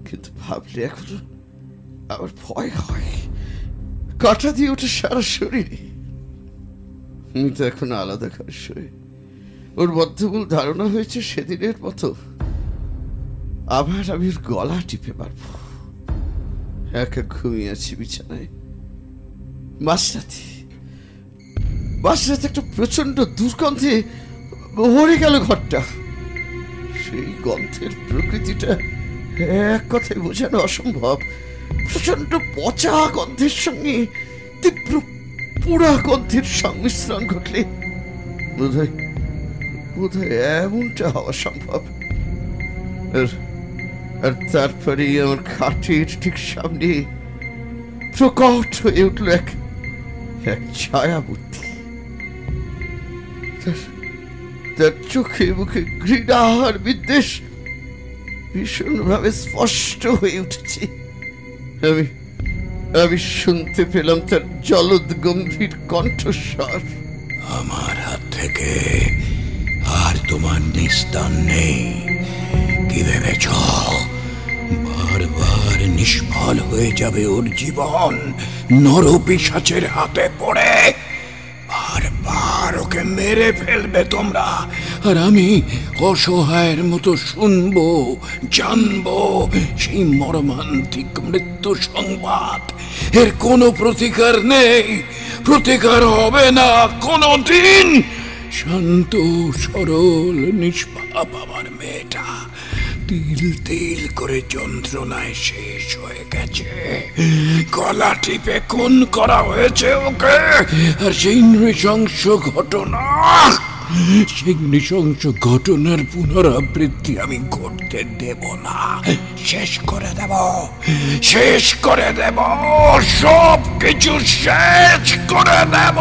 কিন্তু ভাবলে এখনো আমার ভয় হয়, কাঁটা দিয়ে ওঠে সারা শরীরে। আমি তো এখন আলাদা ঘরে শুয়ে। ওর বদ্ধমূল ধারণা হয়েছে সেদিনের মতো আবার আমি ওর গলা টিপে পারব। একা ঘুমিয়ে আছি বিছানায়। মাঝরাতে একটা প্রচন্ড দুর্গন্ধে ভরে গেল ঘরটা। সেই গন্ধের প্রকৃতিটা এক কথায় বোঝানো অসম্ভব। প্রচন্ড পচা গন্ধের সঙ্গে তীব্র পোড়া গন্ধের সংমিশ্রণ ঘটলে বোধহয় এমনটা হওয়া সম্ভব। আর তারপরেই আমার খাটের ঠিক সামনে প্রকট হয়ে উঠল এক ছায়ামূর্তি। তার চোখে মুখে ঘৃণা আর বিদ্বেষ ভীষণভাবে স্পষ্ট হয়ে উঠেছে। আমি শুনতে পেলাম তার জলদ গম্ভীর কণ্ঠস্বর। আমার হাত থেকে আর তোমার নিস্তার নেই। কি ভেবেছ বারবার নিষ্ফল হয়ে যাবে ওর জীবন নরপিশাচের হাতে পড়ে? বারবার ওকে মেরে ফেলবে তোমরা, আর আমি অসহায়ের মতো শুনবো, জানবো সেই মর্মান্তিক মৃত্যু সংবাদ। এর কোনো প্রতিকার নেই, প্রতিকার হবে না কোনো দিন। শান্ত সরল নিষ্পাপ আমার মেয়েটা তিল তিল করে যন্ত্রণায় শেষ হয়ে গেছে। গলা টিপে খুন করা হয়েছে ওকে। আর সেই নৃশংস ঘটনার পুনরাবৃত্তি আমি ঘটতে দেব না। শেষ করে দেব, সব কিছু শেষ করে দেব।